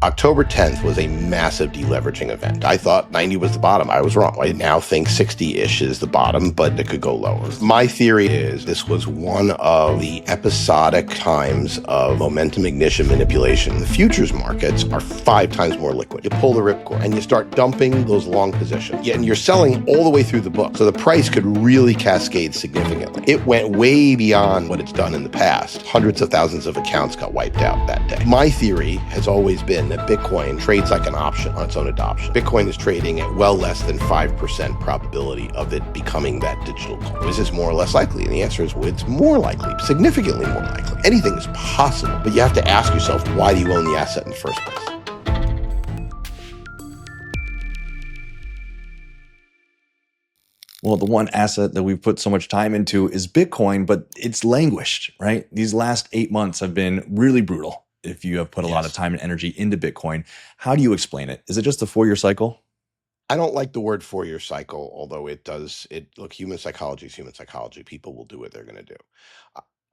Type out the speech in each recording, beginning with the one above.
October 10th was a massive deleveraging event. I thought 90 was the bottom. I was wrong. I now think 60-ish is the bottom, but it could go lower. My theory is this was one of the episodic times of momentum ignition manipulation. The futures markets are 5 times more liquid. You pull the ripcord and you start dumping those long positions. And you're selling all the way through the book. So the price could really cascade significantly. It went way beyond what it's done in the past. Hundreds of thousands of accounts got wiped out that day. My theory has always been that Bitcoin trades like an option on its own adoption. Bitcoin is trading at well less than 5% probability of it becoming that digital coin. Is this more or less likely? And the answer is it's more likely, significantly more likely. Anything is possible, but you have to ask yourself, why do you own the asset in the first place? Well, the one asset that we've put so much time into is Bitcoin, but it's languished, right? These last 8 months have been really brutal. If you have put a lot of time and energy into Bitcoin, how do you explain it? Is it just a 4-year cycle? I don't like the word 4-year cycle, although look, human psychology is human psychology. People will do what they're going to do.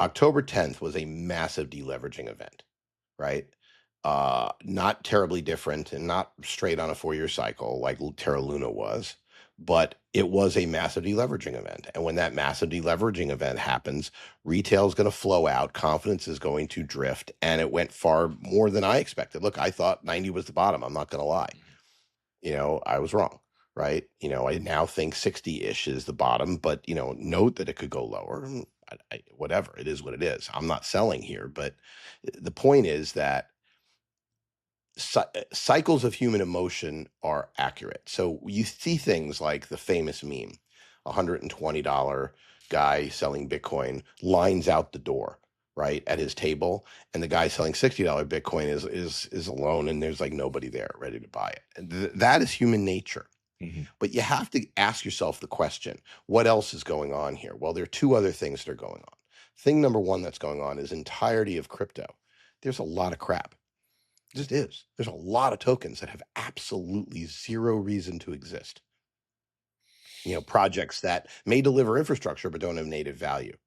October 10th was a massive deleveraging event, right? Not terribly different and not straight on a 4-year cycle like Terra Luna was, but it was a massive deleveraging event. And when that massive deleveraging event happens, retail is going to flow out, confidence is going to drift, and it went far more than I expected. Look, I thought 90 was the bottom. I'm not going to lie. I was wrong, right? I now think 60-ish is the bottom, but, note that it could go lower. Whatever, it is what it is. I'm not selling here, but the point is that cycles of human emotion are accurate. So you see things like the famous meme, $120 guy selling Bitcoin lines out the door, right, at his table, and the guy selling $60 Bitcoin is alone, and there's like nobody there ready to buy it. And that is human nature. But you have to ask yourself the question, what else is going on here? Well, there are 2 other things that are going on. Thing number 1 that's going on is entirety of crypto. There's a lot of crap. It just is. There's a lot of tokens that have absolutely zero reason to exist. Projects that may deliver infrastructure but don't have native value.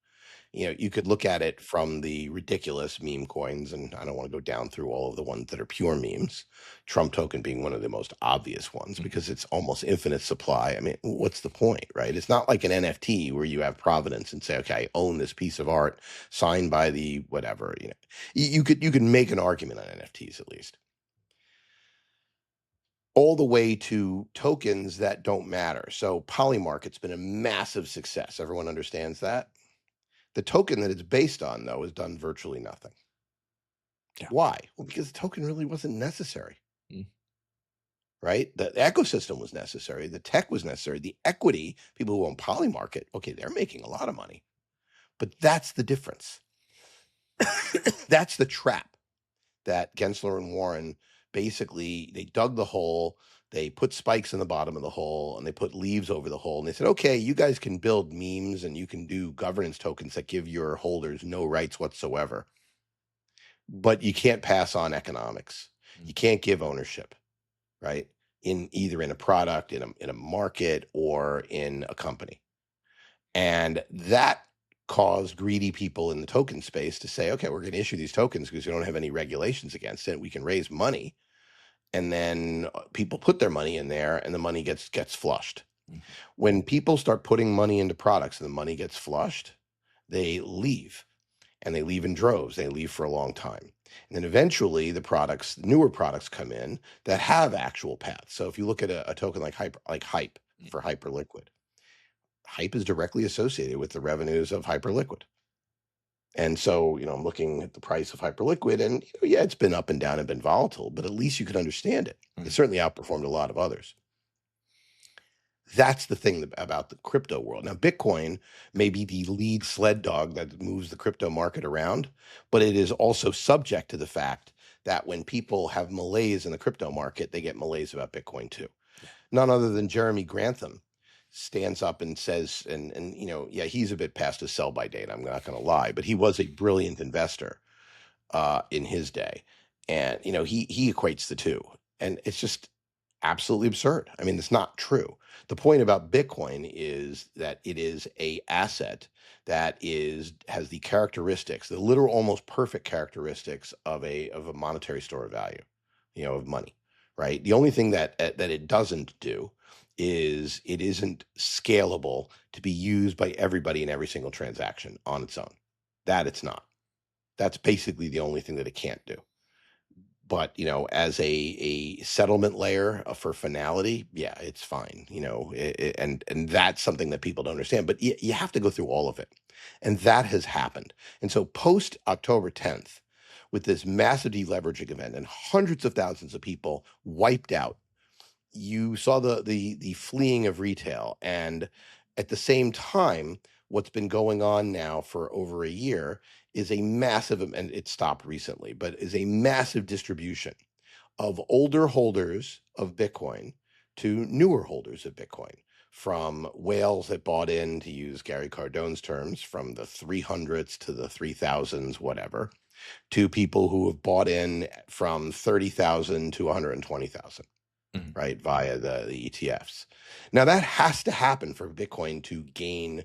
You could look at it from the ridiculous meme coins, and I don't want to go down through all of the ones that are pure memes. Trump token being one of the most obvious ones because it's almost infinite supply. I mean, what's the point, right? It's not like an NFT where you have provenance and say, okay, I own this piece of art signed by the whatever. You could make an argument on NFTs at least. All the way to tokens that don't matter. So Polymarket's been a massive success. Everyone understands that. The token that it's based on, though, has done virtually nothing. Yeah. Why? Well, because the token really wasn't necessary, right? The ecosystem was necessary. The tech was necessary. The equity, people who own Polymarket, okay, they're making a lot of money. But that's the difference. That's the trap that Gensler and Warren basically, they dug the hole, they put spikes in the bottom of the hole, and they put leaves over the hole. And they said, okay, you guys can build memes and you can do governance tokens that give your holders no rights whatsoever. But you can't pass on economics. You can't give ownership, right? In either in a product, in a market, or in a company. And that caused greedy people in the token space to say, okay, we're going to issue these tokens because we don't have any regulations against it. We can raise money. And then people put their money in there and the money gets flushed. When people start putting money into products and the money gets flushed, they leave. And they leave in droves. They leave for a long time. And then eventually the newer products come in that have actual paths. So if you look at a token like Hype for Hyperliquid, Hype is directly associated with the revenues of Hyperliquid. And so, I'm looking at the price of Hyperliquid, and yeah, it's been up and down and been volatile, but at least you can understand it. It certainly outperformed a lot of others. That's the thing about the crypto world. Now, Bitcoin may be the lead sled dog that moves the crypto market around, but it is also subject to the fact that when people have malaise in the crypto market, they get malaise about Bitcoin too. None other than Jeremy Grantham stands up and says, and yeah, he's a bit past his sell-by date, I'm not going to lie, but he was a brilliant investor in his day. And, he equates the two. And it's just absolutely absurd. I mean, it's not true. The point about Bitcoin is that it is a asset that has the characteristics, the literal almost perfect characteristics of a monetary store of value. of money, right? The only thing that it doesn't do is it isn't scalable to be used by everybody in every single transaction on its own. That it's not. That's basically the only thing that it can't do. But as a settlement layer for finality, yeah, it's fine. And that's something that people don't understand. But you have to go through all of it, and that has happened. And so post October 10th, with this massive deleveraging event and hundreds of thousands of people wiped out, you saw the fleeing of retail, and at the same time, what's been going on now for over a year is a massive, and it stopped recently, but is a massive distribution of older holders of Bitcoin to newer holders of Bitcoin, from whales that bought in, to use Gary Cardone's terms, from the 300s to the 3000s, whatever, to people who have bought in from 30,000 to 120,000. Right, via the ETFs. Now that has to happen for Bitcoin to gain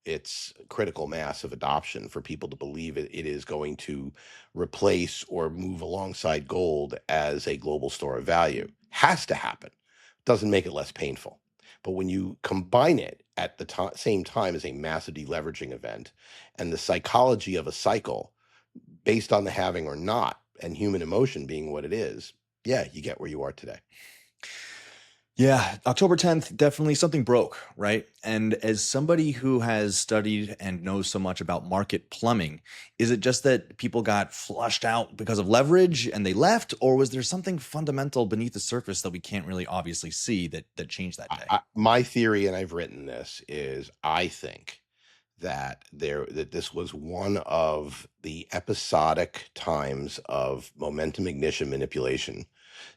its critical mass of adoption, for people to believe it is going to replace or move alongside gold as a global store of value. Has to happen. Doesn't make it less painful. But when you combine it at the same time as a massive deleveraging event, and the psychology of a cycle based on the having or not, and human emotion being what it is, yeah, you get where you are today. Yeah, October 10th, definitely something broke, right? And as somebody who has studied and knows so much about market plumbing, is it just that people got flushed out because of leverage and they left? Or was there something fundamental beneath the surface that we can't really obviously see that changed that day? My theory, and I've written this, is I think that this was one of the episodic times of momentum ignition manipulation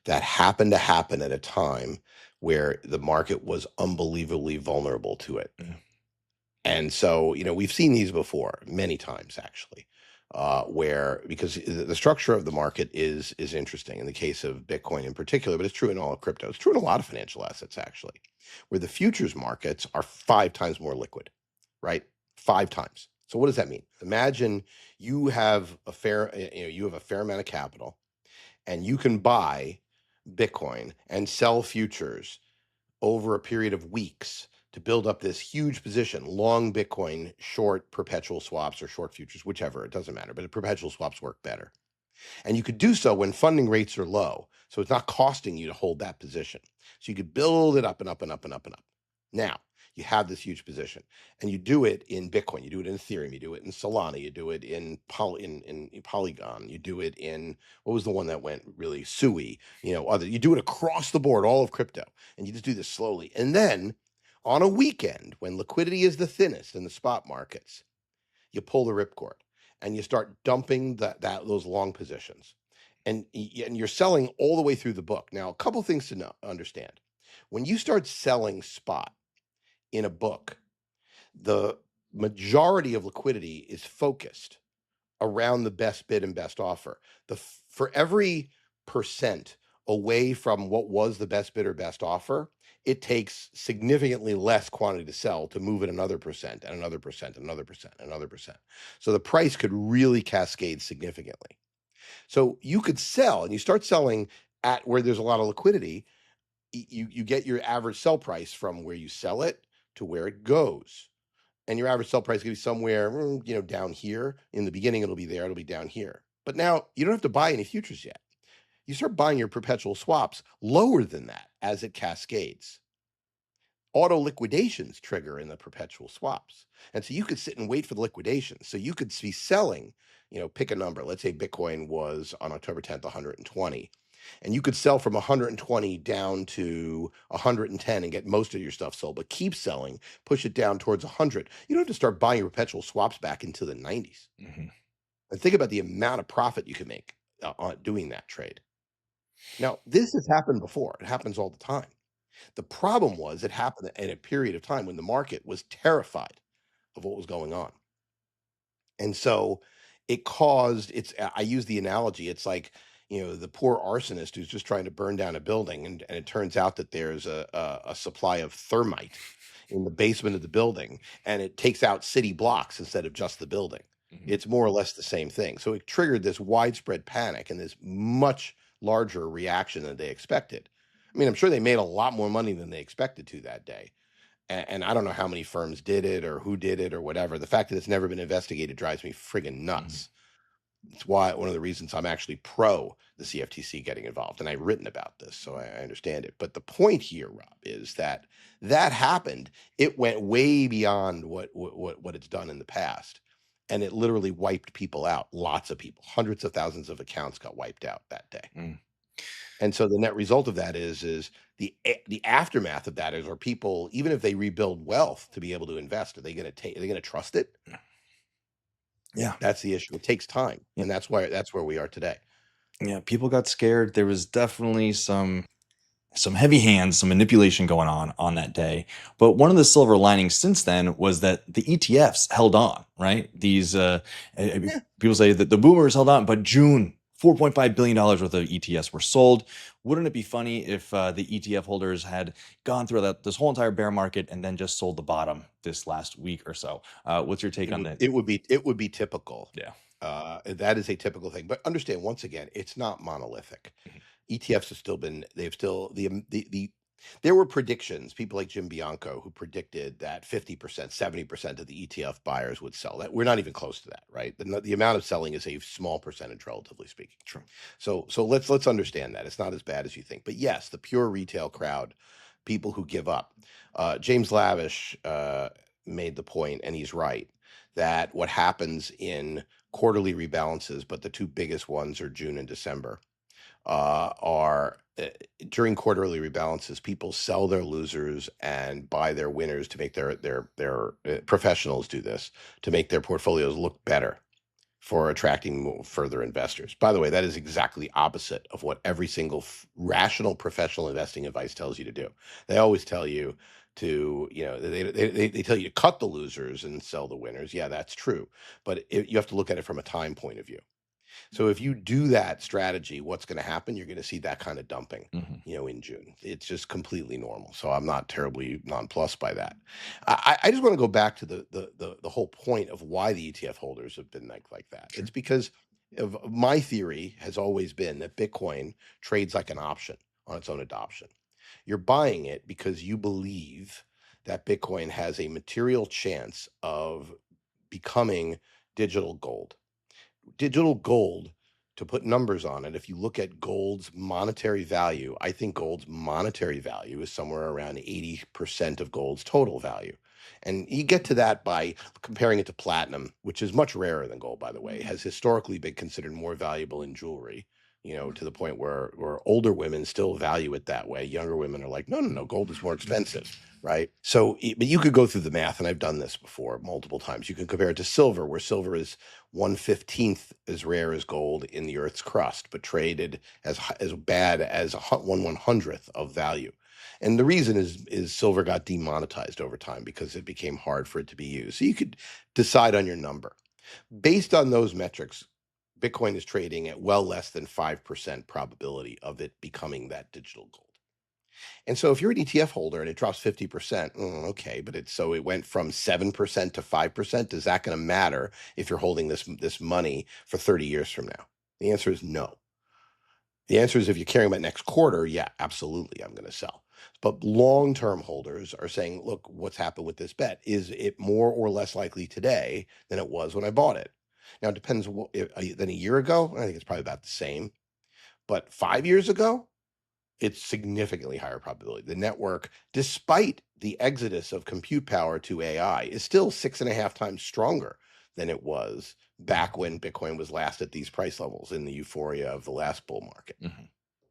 that happened to happen at a time where the market was unbelievably vulnerable to it. Yeah. And so, we've seen these before many times, actually, where, because the structure of the market is interesting in the case of Bitcoin in particular, but it's true in all of crypto. It's true in a lot of financial assets, actually, where the futures markets are 5 times more liquid, right? 5 times. So what does that mean? Imagine you have a fair amount of capital, and you can buy Bitcoin and sell futures over a period of weeks to build up this huge position, long Bitcoin, short perpetual swaps or short futures, whichever, it doesn't matter, but perpetual swaps work better. And you could do so when funding rates are low, so it's not costing you to hold that position. So you could build it up and up and up and up and up. Now, you have this huge position, and you do it in Bitcoin, you do it in Ethereum, you do it in Solana, you do it in Polygon, you do it in, what was the one that went really, Sui, you do it across the board, all of crypto, and you just do this slowly. And then on a weekend, when liquidity is the thinnest in the spot markets, you pull the ripcord and you start dumping those long positions, and you're selling all the way through the book. Now, a couple things to understand: when you start selling spot in a book, the majority of liquidity is focused around the best bid and best offer. For every percent away from what was the best bid or best offer, it takes significantly less quantity to sell to move it another percent and another percent, another percent, another percent. So the price could really cascade significantly. So you could sell, and you start selling at where there's a lot of liquidity. You get your average sell price from where you sell it to where it goes. And your average sell price could be somewhere, down here. In the beginning, it'll be there, it'll be down here. But now you don't have to buy any futures yet. You start buying your perpetual swaps lower than that as it cascades. Auto liquidations trigger in the perpetual swaps. And so you could sit and wait for the liquidation. So you could be selling, pick a number. Let's say Bitcoin was on October 10th, 120. And you could sell from 120 down to 110 and get most of your stuff sold, but keep selling, push it down towards 100. You don't have to start buying your perpetual swaps back into the 90s. Mm-hmm. And think about the amount of profit you can make on doing that trade. Now, this has happened before. It happens all the time. The problem was it happened in a period of time when the market was terrified of what was going on. And so it caused, I use the analogy, it's like, the poor arsonist who's just trying to burn down a building, and it turns out that there's a supply of thermite in the basement of the building, and it takes out city blocks instead of just the building. Mm-hmm. It's more or less the same thing. So it triggered this widespread panic and this much larger reaction than they expected. I mean, I'm sure they made a lot more money than they expected to that day. And I don't know how many firms did it or who did it or whatever. The fact that it's never been investigated drives me friggin' nuts. It's why one of the reasons I'm actually pro the CFTC getting involved, and I've written about this, so I understand it. But the point here, Rob, is that happened. It went way beyond what it's done in the past, and it literally wiped people out. Lots of people, hundreds of thousands of accounts got wiped out that day. And so the net result of that is the aftermath of that is, are people, even if they rebuild wealth to be able to invest, are they going to trust it? Yeah, that's the issue. It takes time, and that's where we are today. Yeah, people got scared. There was definitely some heavy hands, some manipulation going on that day. But one of the silver linings since then was that the ETFs held on, right? These people say that the boomers held on, but June, $4.5 billion worth of ETFs were sold. Wouldn't it be funny if the ETF holders had gone through this whole entire bear market and then just sold the bottom this last week or so? What's your take on that? It would be typical. Yeah. That is a typical thing. But understand, once again, it's not monolithic. ETFs have still been, there were predictions, people like Jim Bianco, who predicted that 50%, 70% of the ETF buyers would sell. That we're not even close to that, right? The amount of selling is a small percentage, relatively speaking. True. So let's understand that. It's not as bad as you think. But yes, the pure retail crowd, people who give up. James Lavish made the point, and he's right, that what happens in quarterly rebalances, but the two biggest ones are June and December, are during quarterly rebalances, people sell their losers and buy their winners to make their professionals do this to make their portfolios look better for attracting further investors. By the way, that is exactly opposite of what every single rational professional investing advice tells you to do. They always tell you to, they tell you to cut the losers and sell the winners. Yeah, that's true. But you have to look at it from a time point of view. So if you do that strategy, what's going to happen? You're going to see that kind of dumping, in June. It's just completely normal. So I'm not terribly nonplussed by that. I just want to go back to the whole point of why the ETF holders have been like that. Sure. It's because of my theory has always been that Bitcoin trades like an option on its own adoption. You're buying it because you believe that Bitcoin has a material chance of becoming digital gold. Digital gold, to put numbers on it, if you look at gold's monetary value, I think gold's monetary value is somewhere around 80% of gold's total value. And you get to that by comparing it to platinum, which is much rarer than gold, by the way, has historically been considered more valuable in jewelry, to the point where older women still value it that way. Younger women are like, no, gold is more expensive. Right. So, but you could go through the math, and I've done this before multiple times. You can compare it to silver, where silver is 1/15 as rare as gold in the Earth's crust, but traded as bad as 1/100th of value. And the reason is silver got demonetized over time because it became hard for it to be used. So you could decide on your number. Based on those metrics, Bitcoin is trading at well less than 5% probability of it becoming that digital gold. And so if you're an ETF holder and it drops 50%, okay, but it went from 7% to 5%. Is that going to matter if you're holding this money for 30 years from now? The answer is no. The answer is, if you're caring about next quarter, yeah, absolutely, I'm going to sell. But long-term holders are saying, look, what's happened with this bet? Is it more or less likely today than it was when I bought it? Now, it depends than a year ago. I think it's probably about the same. But 5 years ago, it's significantly higher probability. The network, despite the exodus of compute power to AI, is still 6.5 times stronger than it was back when Bitcoin was last at these price levels in the euphoria of the last bull market.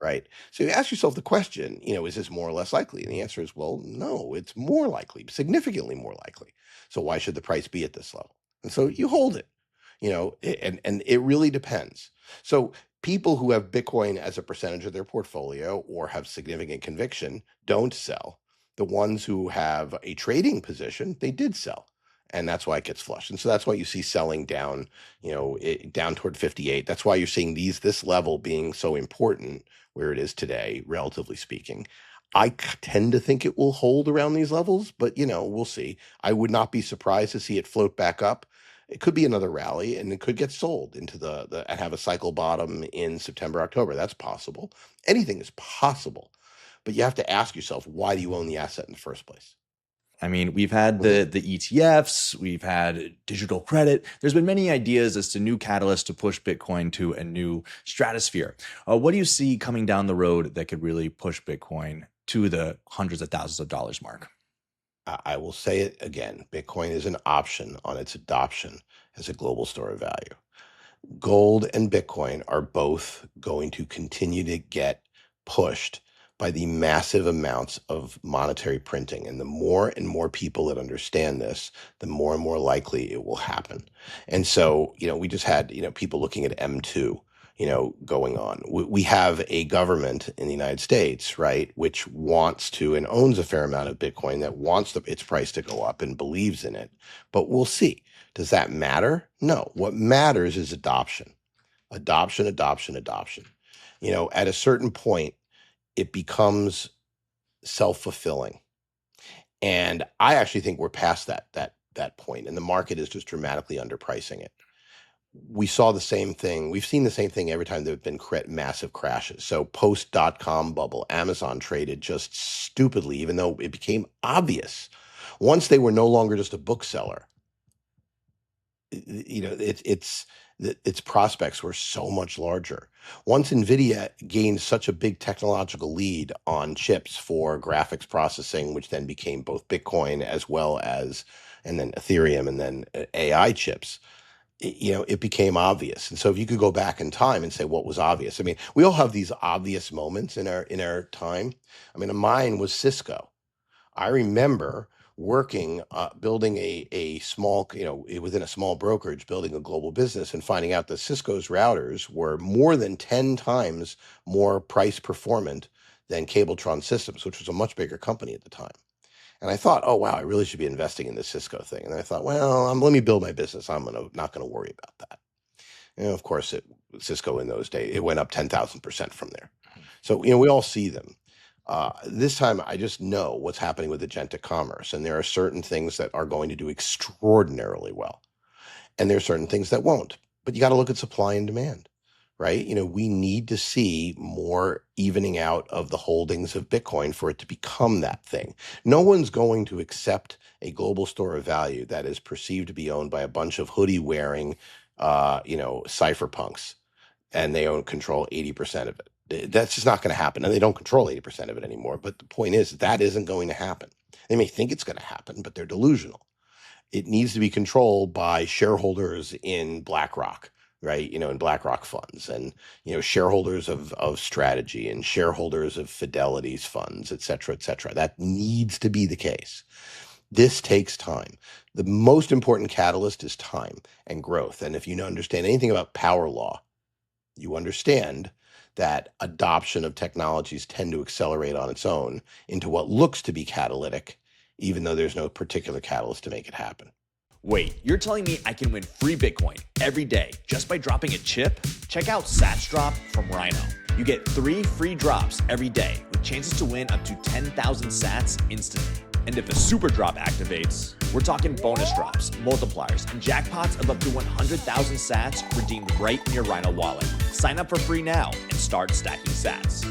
Right. So you ask yourself the question, is this more or less likely? And the answer is, well, no, it's more likely, significantly more likely. So why should the price be at this level? And so you hold it, and it really depends. So people who have Bitcoin as a percentage of their portfolio or have significant conviction don't sell. The ones who have a trading position, they did sell. And that's why it gets flushed. And so that's why you see selling down, down toward 58. That's why you're seeing this level being so important where it is today, relatively speaking. I tend to think it will hold around these levels, but we'll see. I would not be surprised to see it float back up. It could be another rally, and it could get sold into the and have a cycle bottom in September, October. That's possible. Anything is possible, but you have to ask yourself, why do you own the asset in the first place? I mean, we've had the ETFs, we've had digital credit. There's been many ideas as to new catalysts to push Bitcoin to a new stratosphere. What do you see coming down the road that could really push Bitcoin to the hundreds of thousands of dollars mark? I will say it again. Bitcoin is an option on its adoption as a global store of value. Gold and Bitcoin are both going to continue to get pushed by the massive amounts of monetary printing. And the more and more people that understand this, the more and more likely it will happen. And so, we just had, people looking at M2, going on. We have a government in the United States, right, which wants to and owns a fair amount of Bitcoin, that wants its price to go up and believes in it. But we'll see. Does that matter? No. What matters is adoption. Adoption, adoption, adoption. At a certain point, it becomes self-fulfilling. And I actually think we're past that point, and the market is just dramatically underpricing it. We saw the same thing. We've seen the same thing every time there have been massive crashes. So post-dot-com bubble, Amazon traded just stupidly, even though it became obvious. Once they were no longer just a bookseller, its prospects were so much larger. Once NVIDIA gained such a big technological lead on chips for graphics processing, which then became both Bitcoin as well as, and then Ethereum, and then AI chips, it became obvious. And so if you could go back in time and say what was obvious, I mean, we all have these obvious moments in our time. I mean, mine was Cisco. I remember working, building a small, within a small brokerage, building a global business, and finding out that Cisco's routers were more than 10 times more price performant than Cabletron Systems, which was a much bigger company at the time. And I thought, oh, wow, I really should be investing in this Cisco thing. And I thought, well, let me build my business. I'm not going to worry about that. And of course, Cisco in those days, it went up 10,000% from there. So, we all see them. This time, I just know what's happening with agentic commerce. And there are certain things that are going to do extraordinarily well. And there are certain things that won't. But you got to look at supply and demand, right? We need to see more evening out of the holdings of Bitcoin for it to become that thing. No one's going to accept a global store of value that is perceived to be owned by a bunch of hoodie-wearing, cypherpunks, and they control 80% of it. That's just not going to happen. And they don't control 80% of it anymore. But the point is, that isn't going to happen. They may think it's going to happen, but they're delusional. It needs to be controlled by shareholders in BlackRock, right? In BlackRock funds, and, shareholders of Strategy, and shareholders of Fidelity's funds, et cetera, et cetera. That needs to be the case. This takes time. The most important catalyst is time and growth. And if you understand anything about power law, you understand that adoption of technologies tend to accelerate on its own into what looks to be catalytic, even though there's no particular catalyst to make it happen. Wait, you're telling me I can win free Bitcoin every day just by dropping a chip? Check out Sats Drop from Rhino. You get 3 free drops every day with chances to win up to 10,000 sats instantly. And if a super drop activates, we're talking bonus drops, multipliers, and jackpots of up to 100,000 sats redeemed right in your Rhino wallet. Sign up for free now and start stacking sats.